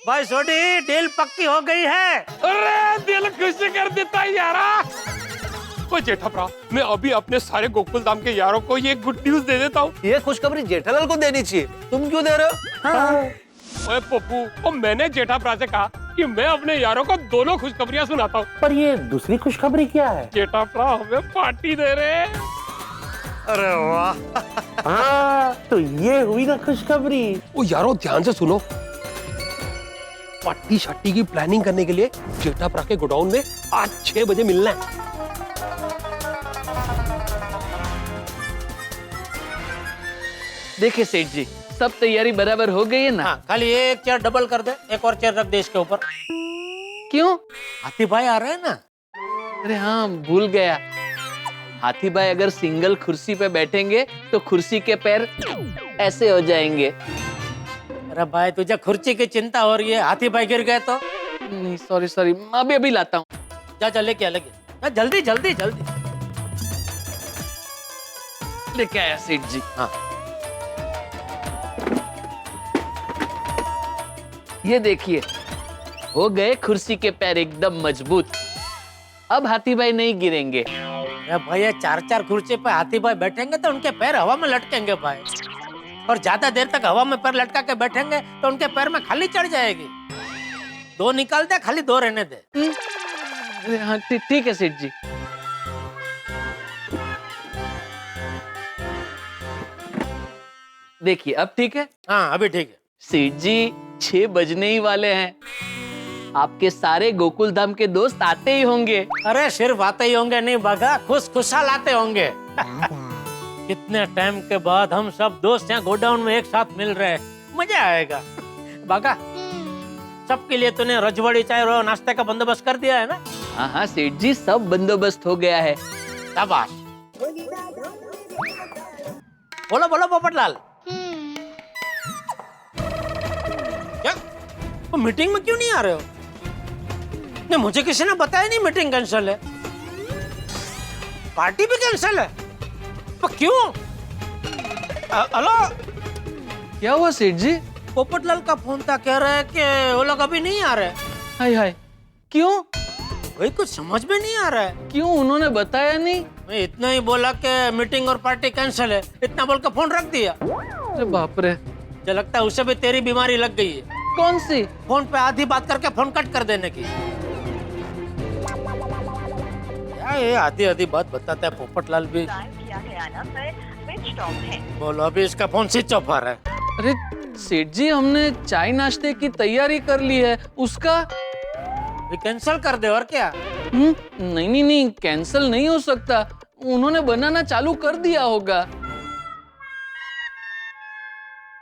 भाई सोडी डील पक्की हो गई है। अरे दिल खुश कर देता है यारा। ओ जेठा भरा, मैं अभी अपने सारे गोकुल धाम के यारों को ये गुड न्यूज दे देता हूँ। ये खुशखबरी जेठालाल को देनी चाहिए, तुम क्यों दे रहे हो? हाँ। ओए पप्पू, ओ मैंने जेठा भरा से कहा कि मैं अपने यारों को दोनों खुशखबरियां सुनाता हूँ। पर ये दूसरी खुशखबरी क्या है? जेठा भरा हमें पार्टी दे रहे हैं। अरे वाह। हाँ तो ये हुई ना खुशखबरी। ओ यारों ध्यान से सुनो, पार्टी शार्टी की प्लानिंग करने के लिए जेठा भरा के गोडाउन में आज 6 बजे मिलना है। देखिए सेठ जी, सब तैयारी बराबर हो गई है ना? हाँ, खाली एक चेयर डबल कर दे, एक और चेयर रख दे इसके ऊपर। क्यों? हाथी भाई आ रहे हैं ना। अरे हाँ, भूल गया। हाथी भाई अगर सिंगल कुर्सी पे बैठेंगे तो कुर्सी के पैर ऐसे हो जाएंगे। अरे भाई तुझे कुर्सी की चिंता हो रही है, हाथी भाई गिर गए तो? नहीं सॉरी सॉरी, मैं अभी लाता हूँ। जा जा लेके आ, जल्दी जल्दी जल्दी। लेके आया सेठ जी। हाँ ये देखिए, हो गए कुर्सी के पैर एकदम मजबूत। अब हाथी भाई नहीं गिरेंगे। अरे भैया 4-4 कुर्सी पे हाथी भाई बैठेंगे तो उनके पैर हवा में लटकेंगे भाई, और ज्यादा देर तक हवा में पैर लटका के बैठेंगे तो उनके पैर में खाली चढ़ जाएगी। 2 निकाल दे, खाली 2 रहने दे। अरे हाँ ठीक है सेठ जी। देखिए अब ठीक है। हाँ अभी ठीक है। सेठ जी 6 बजने ही वाले हैं, आपके सारे गोकुल धाम के दोस्त आते ही होंगे। अरे सिर्फ आते ही होंगे नहीं बागा, खुशहाल आते होंगे। कितने टाइम के बाद हम सब दोस्त यहाँ गोडाउन में एक साथ मिल रहे हैं, मजा आएगा। बागा सबके लिए तूने रजवाड़ी चाय और नाश्ते का बंदोबस्त कर दिया है ना? हाँ हाँ सेठ जी, सब बंदोबस्त हो गया है। शाबाश। बोलो बोलो पोपटलाल। क्या वो मीटिंग में क्यों नहीं आ रहे हो? नहीं, मुझे किसी ने बताया नहीं मीटिंग कैंसिल है। पार्टी भी कैंसिल है? पर क्यों? हेलो, क्या हुआ सेठ जी? पोपटलाल का फोन था, कह रहे हैं कि वो लोग अभी नहीं आ रहे। हाय हाय, क्यों? वही कुछ समझ में नहीं आ रहा है। क्यों, उन्होंने बताया नहीं? मैं इतना ही बोला कि मीटिंग और पार्टी कैंसिल है, इतना बोल के फोन रख दिया। अरे बाप रे। मुझे लगता है उसे भी तेरी बीमारी लग गई है। कौन सी? फोन पे आधी बात करके फोन कट कर देने की। क्या ये आधी आधी बात बताता है पोपटलाल भी। बोलो, अभी इसका फोन स्विच ऑफ आ रहा है। अरे सेठ जी, हमने चाय नाश्ते की तैयारी कर ली है, उसका भी कैंसिल कर दे और क्या? नहीं नहीं नहीं, कैंसिल नहीं हो सकता, उन्होंने बनाना चालू कर दिया होगा।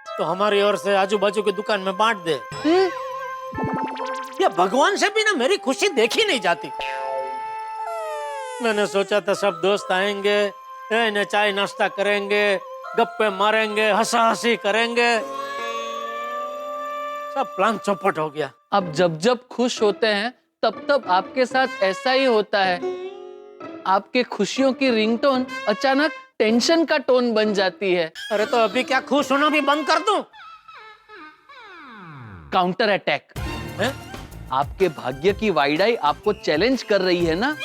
तो हमारी ओर से आजू बाजू की दुकान में बांट दे। ये भगवान से भी ना मेरी खुशी देखी नहीं जाती। मैंने सोचा था सब दोस्त आएंगे, इन्हें चाय नाश्ता करेंगे, गप्पे मारेंगे, हंसा हंसी करेंगे। सब प्लान चौपट हो गया। अब जब जब खुश होते हैं तब तब आपके साथ ऐसा ही होता है। आपके खुशियों की रिंगटोन अचानक टेंशन का टोन बन जाती है। अरे तो अभी क्या खुश होना भी बंद कर दूं? काउंटर अटैक हैं? आपके भाग्य की वाइडाई आपको चैलेंज कर रही है ना,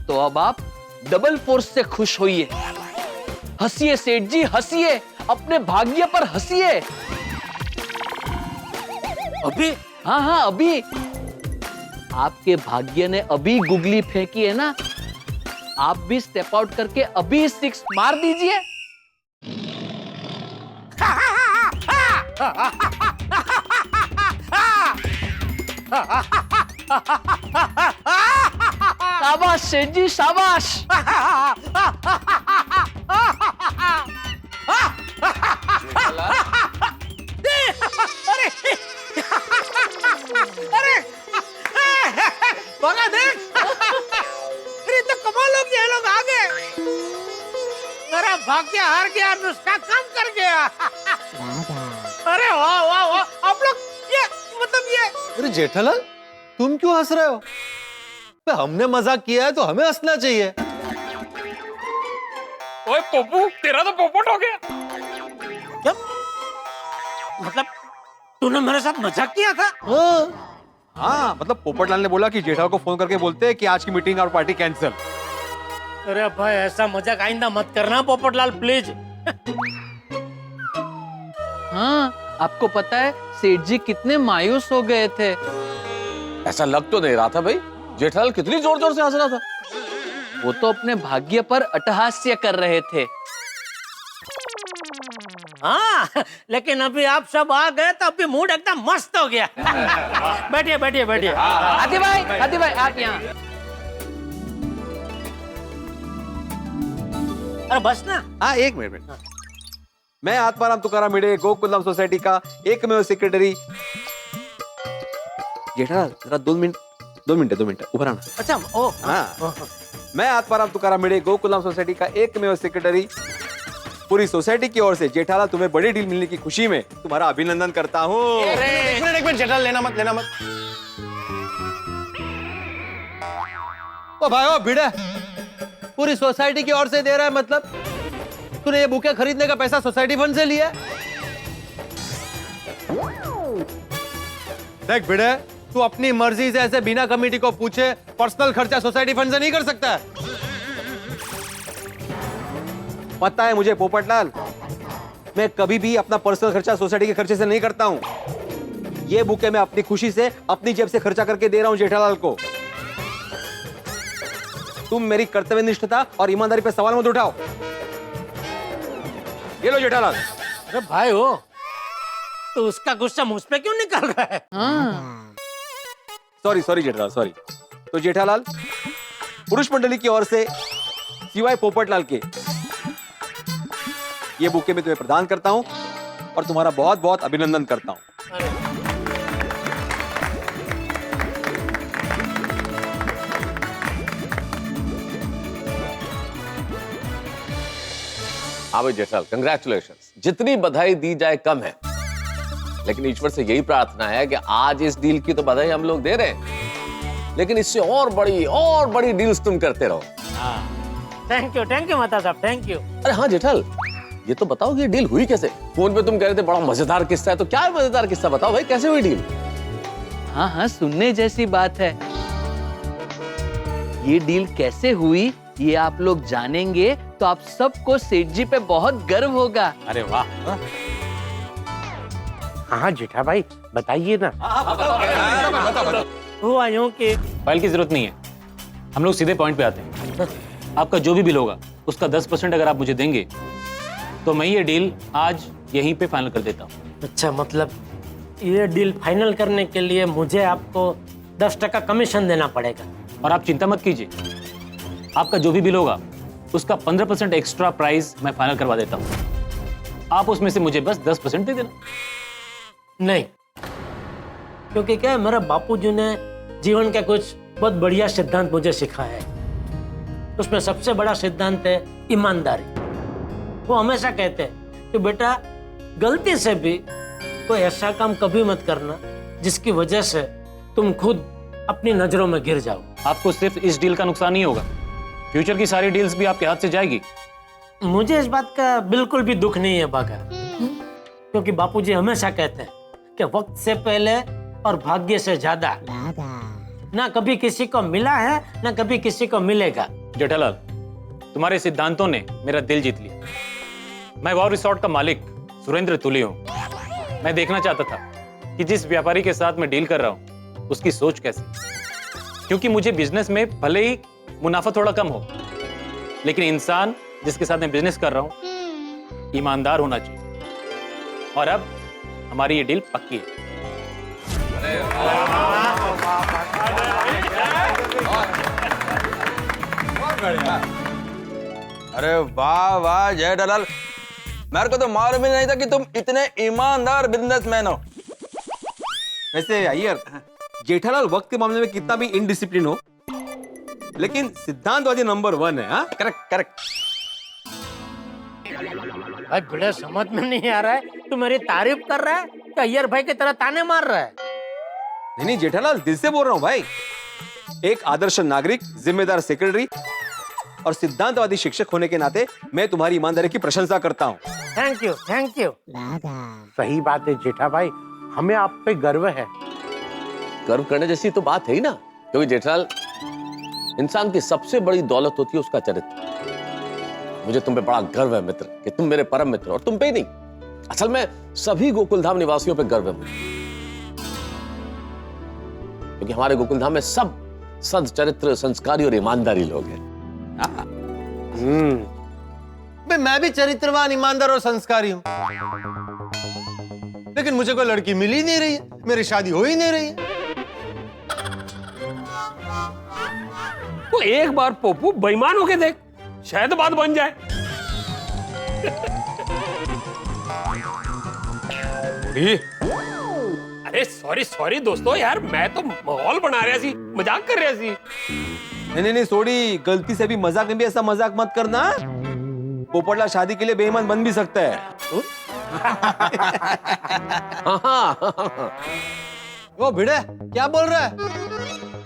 तो अब आप डबल फोर्स से खुश होइए। हंसिए सेठ जी, हंसिए, अपने भाग्य पर हंसिए। अभी? हाँ हाँ अभी। आपके भाग्य ने अभी गुगली फेंकी है ना, आप भी स्टेप आउट करके अभी 6 मार दीजिए। शाबाश सेठ जी, शाबाश। अरे बगा देख। अरे तो कमाल हो गया, लोग आ गए। मेरा भाग्य हार गया, नुस्खा काम कर गया। अरे वाह वाह वाह, आप लोग ये मतलब ये। अरे जेठालाल, तुम क्यों हंस रहे हो? हमने मजाक किया है तो हमें हंसना चाहिए। ओए पप्पू, तेरा तो पोपट हो गया। क्या मतलब? तूने मेरे साथ मजाक किया था? हाँ मतलब पोपटलाल ने बोला कि जेठालाल को फोन करके बोलते हैं कि आज की मीटिंग और पार्टी कैंसिल। अरे भाई ऐसा मजाक आइंदा मत करना पोपटलाल प्लीज। हाँ, आपको पता है सेठ जी कितने मायूस हो गए थे। ऐसा लग तो नहीं रहा था भाई, जेठालाल कितनी जोर जोर से हंस रहा था। वो तो अपने भाग्य पर अट्टहास्य कर रहे थे। हाँ लेकिन अभी आप सब आ गए तो अभी मूड एकदम मस्त हो गया। बैठिए बैठिए बैठिए। आदि भाई आप यहाँ। अरे बस ना। हाँ एक मिनट। मैं आत्माराम तुकाराम भिड़े गोकुलधाम सोसाइटी का एकमेव सेक्रेटरी। जेठालाल जरा 2 मिनट ऊपर आना। अच्छा ओ हाँ मैं आत्माराम तुकाराम भिड़े गोकुलधाम सोसाइटी का एकमेव सेक्रेटरी पूरी सोसाइटी की ओर से जेठालाल तुम्हें बड़ी डील मिलने की खुशी में तुम्हारा अभिनंदन करता हूँ। एक मिनट जेठालाल लेना मत। ओ भाई ओ भिड़े, पूरी सोसाइटी की ओर से दे रहा है मतलब तूने ये बुके खरीदने का पैसा सोसाइटी फंड से लिया? देख भिड़े, तू अपनी मर्जी से ऐसे बिना कमेटी को पूछे पर्सनल खर्चा सोसाइटी फंड से नहीं कर सकता है। पता है मुझे पोपटलाल, मैं कभी भी अपना पर्सनल खर्चा सोसाइटी के खर्चे से नहीं करता हूं। ये बुके मैं अपनी खुशी से अपनी जेब से खर्चा करके दे रहा हूं जेठालाल को। तुम मेरी कर्तव्यनिष्ठता और ईमानदारी पे सवाल मत उठाओ। ये लो जेठालाल। अरे भाई हो तो उसका गुस्सा मुझ पे क्यों निकल रहा है? Sorry Jethalal sorry. तो जेठालाल पुरुष मंडली की ओर से सिवाय पोपटलाल के ये बुके मैं तुम्हें प्रदान करता हूं और तुम्हारा बहुत बहुत अभिनंदन करता हूं। हाँ भाई जेठालाल, कंग्रेचुलेशंस। जितनी बधाई दी जाए कम है, लेकिन ईश्वर से यही प्रार्थना है कि आज इस डील की तो बधाई हम लोग दे रहे हैं, लेकिन इससे और बड़ी डील्स तुम करते रहो। थैंक यू माता साहब, थैंक यू। अरे हाँ जेठालाल, ये तो बताओ कि ये डील हुई कैसे? फोन पे तुम कह रहे थे बड़ा मजेदार किस्सा है, तो क्या है मजेदार किस्सा? बताओ भाई, कैसे हुई डील? हाँ, सुनने जैसी बात है। ये डील कैसे हुई ये आप लोग जानेंगे तो आप सबको सेठ जी पे बहुत गर्व होगा। अरे वाह। हाँ जेठा भाई बताइए ना। हुआ यूं कि फाइल की जरूरत नहीं है, हम लोग सीधे पॉइंट पे आते हैं। आपका जो भी बिल होगा उसका 10% अगर आप मुझे देंगे तो मैं ये डील आज यहीं पे फाइनल कर देता हूँ। अच्छा, मतलब ये डील फाइनल करने के लिए मुझे आपको 10% कमीशन देना पड़ेगा। और आप चिंता मत कीजिए, आपका जो भी बिल होगा उसका 15% एक्स्ट्रा प्राइस मैं फाइनल करवा देता हूँ। आप उसमें से मुझे बस 10% दे देना। नहीं, क्योंकि क्या है, मेरे बापूजी ने जीवन के कुछ बहुत बढ़िया सिद्धांत मुझे सिखाया है। उसमें सबसे बड़ा सिद्धांत है ईमानदारी। वो हमेशा कहते हैं कि बेटा गलती से भी कोई ऐसा काम कभी मत करना जिसकी वजह से तुम खुद अपनी नजरों में गिर जाओ। आपको सिर्फ इस डील का नुकसान नहीं होगा, फ्यूचर की सारी डील्स भी आपके हाथ से जाएगी। मुझे इस बात का बिल्कुल भी दुख नहीं है बागा, क्योंकि बापूजी हमेशा कहते हैं कि वक्त से पहले और भाग्य से ज्यादा ना कभी किसी को मिला है ना कभी किसी को मिलेगा। जेठालाल, तुम्हारे सिद्धांतों ने मेरा दिल जीत लिया। मैं वाव रिसोर्ट का मालिक सुरेंद्र तुली हूँ। मैं देखना चाहता था कि जिस व्यापारी के साथ मैं डील कर रहा हूँ उसकी सोच कैसी, क्योंकि मुझे बिजनेस में भले ही मुनाफा थोड़ा कम हो, लेकिन इंसान जिसके साथ मैं बिजनेस कर रहा हूँ ईमानदार होना चाहिए। और अब हमारी ये डील पक्की है। अरे वाह वाह जेठालाल, मेरे को तो मालूम ही नहीं था कि तुम इतने ईमानदार बिजनेसमैन हो। वैसे अय्यर, जेठालाल वक्त के मामले में कितना भी इनडिसिप्लिन हो लेकिन सिद्धांतवादी नंबर 1 है। हाँ करेक्ट करेक्ट। भाई बड़े समझ में नहीं आ रहा है, तू मेरी तारीफ कर रहा है कि अय्यर भाई की तरह ताने मार रहा है? नहीं जेठालाल, दिल से बोल रहा हूँ भाई। एक आदर्श नागरिक, जिम्मेदार सेक्रेटरी और सिद्धांतवादी शिक्षक होने के नाते मैं तुम्हारी ईमानदारी की प्रशंसा करता हूँ। Thank you. सही बात है जेठा भाई, हमें आप पे गर्व है। गर्व करने जैसी तो बात है ही ना, क्योंकि जेठालाल, इंसान की सबसे बड़ी दौलत होती है उसका चरित्र। मुझे तुम पे बड़ा गर्व है मित्र, कि तुम मेरे परम मित्र, और तुम पे ही नहीं, असल में सभी गोकुलधाम निवासियों पे गर्व है मुझे, क्योंकि हमारे गोकुलधाम में सब सद्चरित्र, संस्कारी और ईमानदारी लोग हैं। मैं भी चरित्रवान, ईमानदार और संस्कारी हूं, लेकिन मुझे कोई लड़की मिल ही नहीं रही है, मेरी शादी हो ही नहीं रही है। तो एक बार पोपू बेईमान होके देख, शायद बात बन जाए। अरे सॉरी सॉरी दोस्तों, यार मैं तो माहौल बना रहा सी, मजाक कर रहा सी। नहीं सोडी, गलती से भी मजाक में भी ऐसा मजाक मत करना। पोपटलाल शादी के लिए बेईमान बन भी सकता है। वो भिड़े क्या बोल रहा है?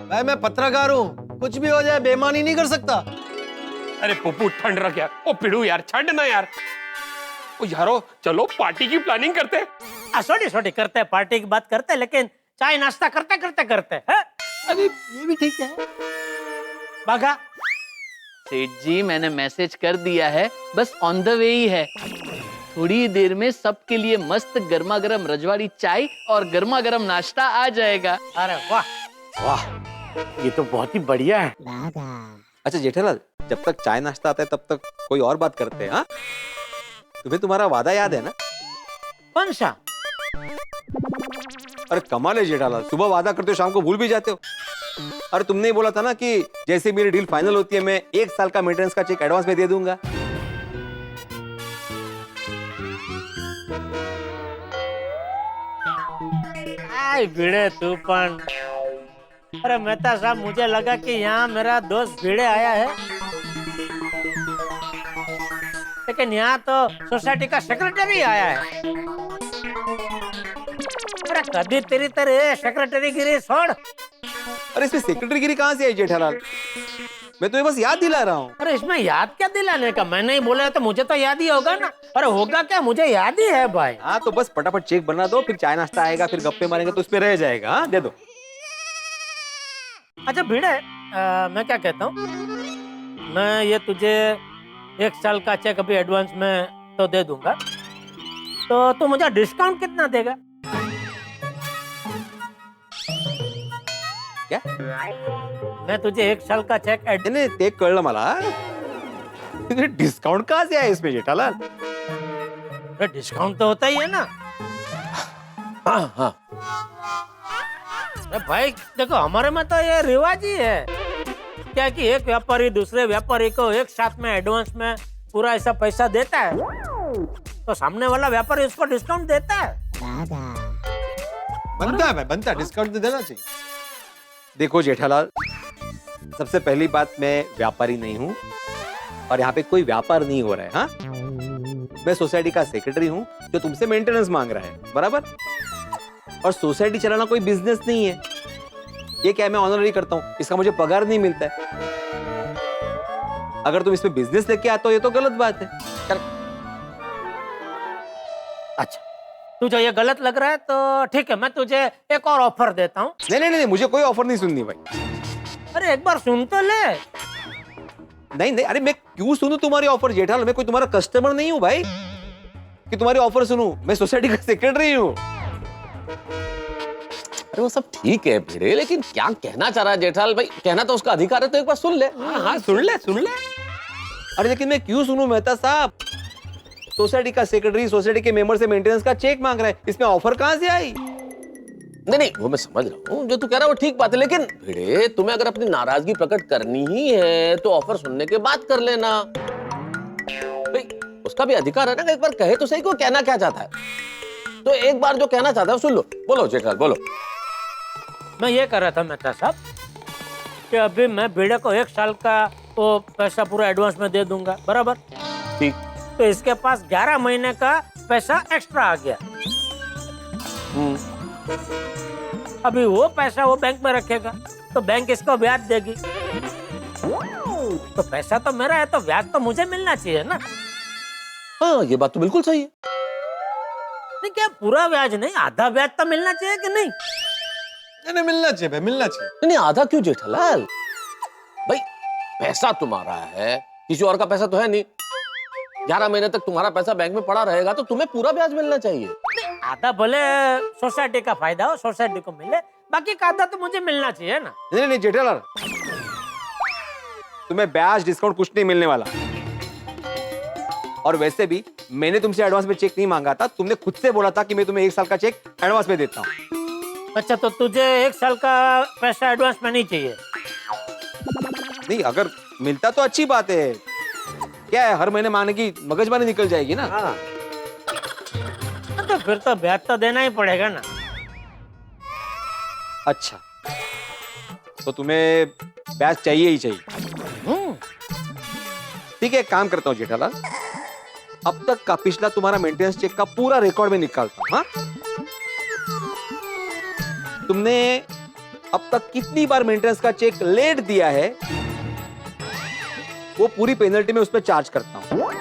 भाई मैं पत्रकार हूँ, कुछ भी हो जाए बेईमानी नहीं कर सकता। अरे पोपू ठंड रख यार, ओ पिड़ू यार, छंड ना यार। ओ यारो चलो पार्टी की प्लानिंग करते हैं। छोटी छोटी करते हैं, पार्टी की बात करते हैं, लेकिन चाय नाश्ता करते करते करते हैं। अरे ये भी ठीक है। बागा सेठ जी, मैंने मैसेज कर दिया है, बस ऑन द वे ही है। थोड़ी देर में सबके लिए मस्त गर्मा गर्म रजवाड़ी चाय और गर्मा गर्म नाश्ता आ जाएगा। अरे वाह वाह, ये तो बहुत ही बढ़िया है। अच्छा जेठालाल, जब तक चाय नाश्ता आता है तब तक कोई और बात करते हैं। हाँ, तुम्हें तुम्हारा वादा याद है ना? कौन सा? अरे कमाल है जेठालाल, सुबह वादा करते हो, शाम को भूल भी जाते हो। अरे तुमने ही बोला था ना कि जैसे मेरी डील फाइनल होती है मैं 1 साल का मेंटेनेंस का चेक एडवांस में दे दूंगा। आई भिड़े तू पण। अरे मेहता साहब, मुझे लगा कि यहाँ मेरा दोस्त भिड़े आया है, लेकिन यहाँ तो सोसाइटी का सेक्रेटरी आया है। अरे कभी तेरी तरह सेक्रेटरी गिरी छोड़। अरे इसमें सेक्रेटरी गिरी कहाँ से आई जेठालाल? मैं तुम्हें बस याद दिला रहा हूँ। अरे इसमें याद क्या दिलाने का? मैं नहीं बोला तो मुझे तो याद ही होगा ना। अरे होगा क्या, मुझे याद ही है भाई। हाँ तो बस फटाफट चेक बना दो, फिर चाय नाश्ता आएगा, फिर गप्पे मारेंगे तो उसमें रह जाएगा। हाँ दे दो। अच्छा भिड़े, मैं क्या कहता हूँ, मैं ये तुझे 1 साल का चेक अभी एडवांस में तो दे दूंगा, तो तू मुझे डिस्काउंट कितना देगा? क्या? मैं तुझे 1 साल का चेक नहीं ते कळलं मला, डिस्काउंट कहाँ से आया इसमें जेठालाल? डिस्काउंट तो होता ही है ना। हाँ हाँ, अरे भाई देखो, हमारे में तो ये रिवाज ही है क्या कि एक व्यापारी दूसरे व्यापारी को एक साथ में एडवांस में पूरा ऐसा पैसा देता है, तो सामने वाला व्यापारी उसको डिस्काउंट देता है। बनता है भाई, बनता है, डिस्काउंट तो देना चाहिए। देखो जेठालाल, सबसे पहली बात, मैं व्यापारी नहीं हूँ और यहाँ पे कोई व्यापार नहीं हो रहा है। हाँ, मैं सोसाइटी का सेक्रेटरी हूँ जो तुमसे मेंटेनेंस मांग रहा है, बराबर? और सोसाइटी चलाना कोई बिजनेस नहीं है। ये क्या है, मैं ऑनररी करता हूँ, इसका मुझे पगार नहीं मिलता है। अगर तुम इसमें बिजनेस लेके आते हो ये तो गलत बात है। अच्छा, तुझे ये गलत लग रहा है तो ठीक है, मैं तुझे एक और ऑफर देता हूँ। नहीं, मुझे कोई ऑफर नहीं सुननी भाई। अरे एक बार सुन तो ले। नहीं, अरे मैं क्यों सुनूं तुम्हारी ऑफर जेठालाल? मैं कोई तुम्हारा कस्टमर नहीं हूँ भाई कि तुम्हारी ऑफर सुनूं। मैं सोसाइटी का सेक्रेटरी हूँ। अरे वो सब ठीक है भिड़े, लेकिन क्या कहना चाह रहा है जेठालाल भाई? कहना तो उसका अधिकार है, तो एक बार सुन ले। हाँ हाँ, सुन ले सुन ले। अरे लेकिन मैं क्यों सुनूं मेहता साहब? सोसाइटी का सेक्रेटरी सोसाइटी के मेंबर से मेंटेनेंस का चेक मांग रहा है, इसमें ऑफर कहां से आई? नहीं, वो मैं समझ रहा हूँ, जो तू कह रहा है वो ठीक बात है, लेकिन भिड़े तुम्हें अगर अपनी नाराजगी प्रकट करनी ही है तो ऑफर सुनने के बाद कर लेना भाई। उसका भी अधिकार है ना, एक बार कहे तो सही को कहना क्या चाहता है। तो एक बार जो कहना चाहता है सुन लो। बोलो जेठालाल, बोलो। मैं ये कर रहा था मेहता साहब कि अभी मैं भिड़े को 1 साल का वो पैसा पूरा एडवांस में दे दूंगा, बराबर? ठीक। तो इसके पास 11 महीने का पैसा एक्स्ट्रा आ गया। अभी वो पैसा वो बैंक में रखेगा तो बैंक इसको ब्याज देगी, तो पैसा तो मेरा है तो ब्याज तो मुझे मिलना चाहिए ना। हाँ, ये बात तो बिल्कुल सही है। नहीं क्या पूरा ब्याज नहीं, आधा ब्याज तो मिलना चाहिए कि नहीं? नहीं मिलना चाहिए भाई, मिलना चाहिए। नहीं आधा क्यों जेठालाल? भाई पैसा तुम्हारा है, किसी और का पैसा तो है नहीं। 11 महीने तक तुम्हारा पैसा बैंक में पड़ा रहेगा तो तुम्हें पूरा ब्याज मिलना चाहिए। आधा भले सोसाइटी का फायदा हो, सोसाइटी को मिले, बाकी का आधा तो मुझे मिलना चाहिए ना। नहीं नहीं जेठालाल, तुम्हें ब्याज डिस्काउंट कुछ नहीं मिलने वाला। और वैसे भी मैंने तुमसे एडवांस में चेक नहीं मांगा था, तुमने खुद से बोला था कि मैं तुम्हें 1 साल का चेक एडवांस में देता हूँ। अच्छा तो तुझे 1 साल का पैसा एडवांस में नहीं चाहिए? नहीं, अगर मिलता तो अच्छी बात है। क्या है, हर महीने मांगने की मगजमारी निकल जाएगी ना। तो फिर तो ब्याज तो देना ही पड़ेगा ना। अच्छा, तो तुम्हें ब्याज चाहिए ही चाहिए। ठीक है, एक काम करता हूँ जेठालाल, अब तक का पिछला तुम्हारा मेंटेनेंस चेक का पूरा रिकॉर्ड में निकालता हूँ। हाँ, तुमने अब तक कितनी बार मेंटेनेंस का चेक लेट दिया है, वो पूरी पेनल्टी में उस पर चार्ज करता हूँ।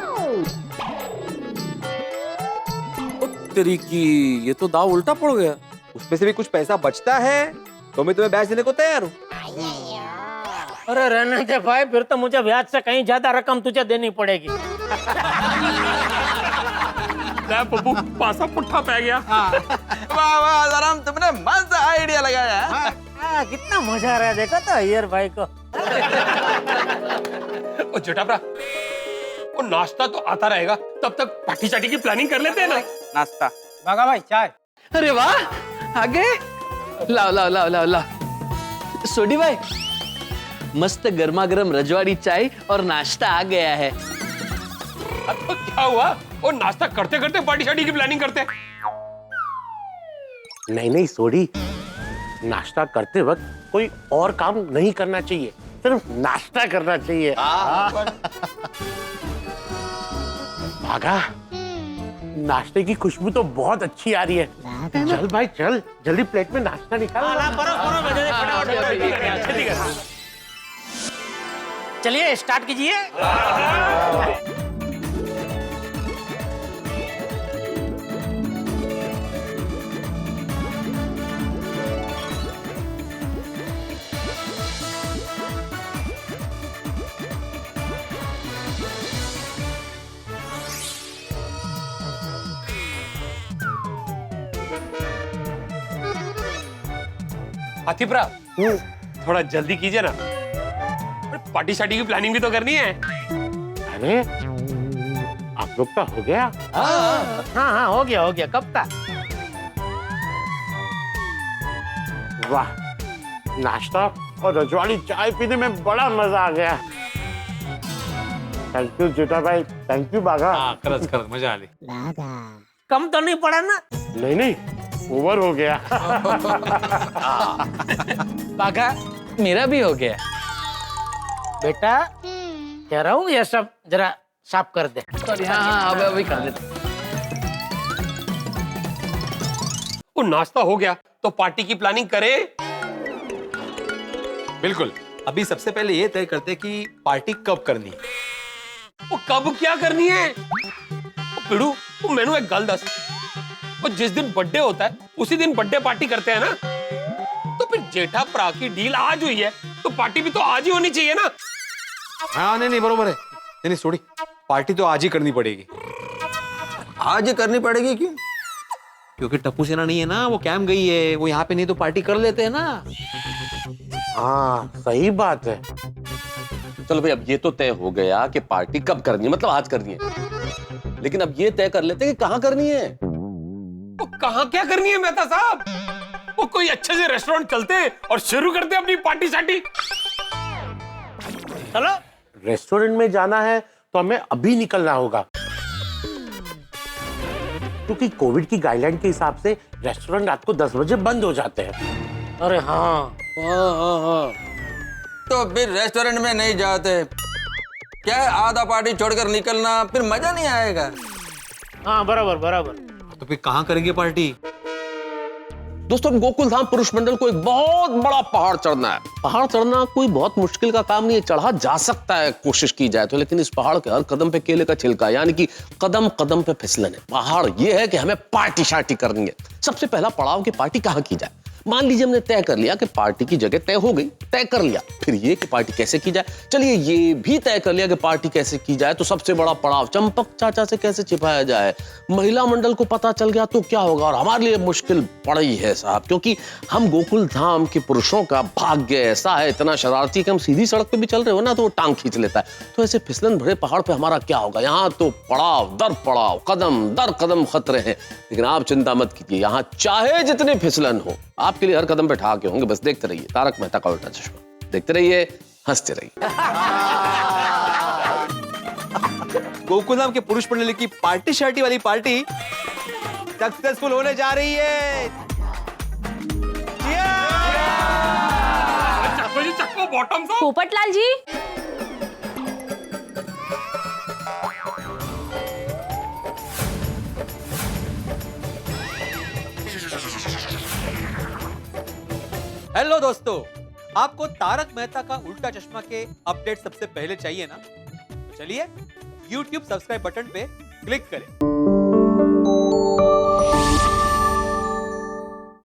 तेरी की, ये तो दाव उल्टा पड़ गया। उसमें से भी कुछ पैसा बचता है तो मैं तुम्हें ब्याज देने को तैयार हूँ। अरे रहने दे भाई, फिर तो मुझे ब्याज से कहीं ज्यादा रकम तुझे देनी पड़ेगी। पप्पू पासा पुट्ठा पै गया। वाह वाह आराम, तुमने मस्त आइडिया लगाया है। कितना मजा आ रहा है, देखो तो अय्यर भाई को। ओ जेठाप्रा, वो नाश्ता तो आता रहेगा, तब तक पार्टी चाटी की प्लानिंग कर लेते हैं ना। नाश्ता भागा भाई, चाय। अरे वाह, आगे लाओ लाओ लाओ लाओ लाओ। सोडी भाई, मस्त गर्मा गर्म रजवाड़ी चाय और नाश्ता आ गया है। अब तो क्या हुआ, वो नाश्ता करते करते पार्टी चाटी की प्लानिंग करते। नहीं सोडी, नाश्ता करते वक्त कोई और काम नहीं करना चाहिए, सिर्फ नाश्ता करना चाहिए। भागा, नाश्ते की खुशबू तो बहुत अच्छी आ रही है। चल भाई चल, जल्दी प्लेट में नाश्ता निकाल। चलिए स्टार्ट कीजिए। हाथीप्रा, थोड़ा जल्दी कीजिए ना, पार्टी शाटी की प्लानिंग भी तो करनी है। अरे आप लोग का हो गया? हाँ हो गया कब का। वाह, नाश्ता और रजवाड़ी चाय पीने में बड़ा मजा आ गया। थैंक यू जेठा भाई, थैंक यू बागा। खरंच मजा आली। कम तो नहीं पड़ा ना? नहीं ओवर हो गया। बागा, मेरा भी हो गया। बेटा कह रहा हूँ ये सब जरा साफ कर दे। हाँ अभी कर देते। वो नाश्ता हो गया तो पार्टी की प्लानिंग करें। बिल्कुल, अभी सबसे पहले ये तय करते कि पार्टी कब करनी है। वो कब क्या करनी है? वो पिड़ू, वो मैनू एक गल दस, वो जिस दिन बर्थडे होता है उसी दिन बर्थडे पार्टी करते हैं ना, तो फिर जेठा प्रा की डील आज हुई है तो पार्टी भी तो आज ही होनी चाहिए ना। हाँ नहीं बरोबर है। नहीं सोडी, पार्टी तो आज ही करनी पड़ेगी। आज ही करनी पड़ेगी क्यों? क्योंकि टप्पू सेना नहीं है ना, वो कैंप गई है, वो यहाँ पे नहीं तो पार्टी कर लेते हैं ना। हाँ सही बात है। चलो भाई, अब ये तो तय हो गया कि पार्टी कब करनी है, मतलब आज करनी है। लेकिन अब ये तय कर लेते हैं कि कहाँ करनी है। वो कहाँ क्या करनी है मेहता साहब? वो कोई अच्छे से रेस्टोरेंट चलते और शुरू करते अपनी पार्टी शाटी। चलो। रेस्टोरेंट में जाना है तो हमें अभी निकलना होगा, क्योंकि कोविड की गाइडलाइन के हिसाब से रेस्टोरेंट रात को 10 बजे बंद हो जाते हैं। अरे हाँ। तो फिर रेस्टोरेंट में नहीं जाते क्या है, आधा पार्टी छोड़कर निकलना, फिर मजा नहीं आएगा। हाँ बराबर। तो फिर कहाँ करेंगे पार्टी? दोस्तों अब गोकुल धाम पुरुष मंडल को एक बहुत बड़ा पहाड़ चढ़ना है। पहाड़ चढ़ना कोई बहुत मुश्किल का काम नहीं है, चढ़ा जा सकता है कोशिश की जाए तो, लेकिन इस पहाड़ के हर कदम पे केले का छिलका, यानी कि कदम कदम पे फिसलन है। पहाड़ ये है कि हमें पार्टी शार्टी करनी है। सबसे पहला पड़ाव की पार्टी कहाँ की जाए। मान लीजिए हमने तय कर लिया कि पार्टी की जगह तय हो गई, तय कर लिया, फिर ये कि पार्टी कैसे की जाए। चलिए ये भी तय कर लिया कि पार्टी कैसे की जाए, तो सबसे बड़ा पड़ाव चंपक चाचा से कैसे छिपाया जाए। महिला मंडल को पता चल गया तो क्या होगा, और हमारे लिए मुश्किल पड़ी है साहब, क्योंकि हम गोकुल धाम के पुरुषों का भाग्य ऐसा है, इतना शरारती कि हम सीधी सड़क पे भी चल रहे हो ना तो वो टांग खींच लेता है। तो ऐसे फिसलन भरे पहाड़ पे हमारा क्या होगा। यहाँ तो पड़ाव दर पड़ाव, कदम दर कदम खतरे हैं। लेकिन आप चिंता मत कीजिए, यहाँ चाहे जितने फिसलन हो, आपके लिए हर कदम पे ठहाके होंगे। बस देखते रहिए तारक मेहता का उल्टा चश्मा, देखते रहिए, हंसते रहिए। गोकुलधाम के पुरुष मंडल की पार्टी शार्टी वाली पार्टी सक्सेसफुल होने जा रही है। चक्को बॉटम से पोपटलाल जी, हेलो दोस्तों, आपको तारक मेहता का उल्टा चश्मा के अपडेट सबसे पहले चाहिए ना, तो चलिए YouTube सब्सक्राइब बटन पे क्लिक करें।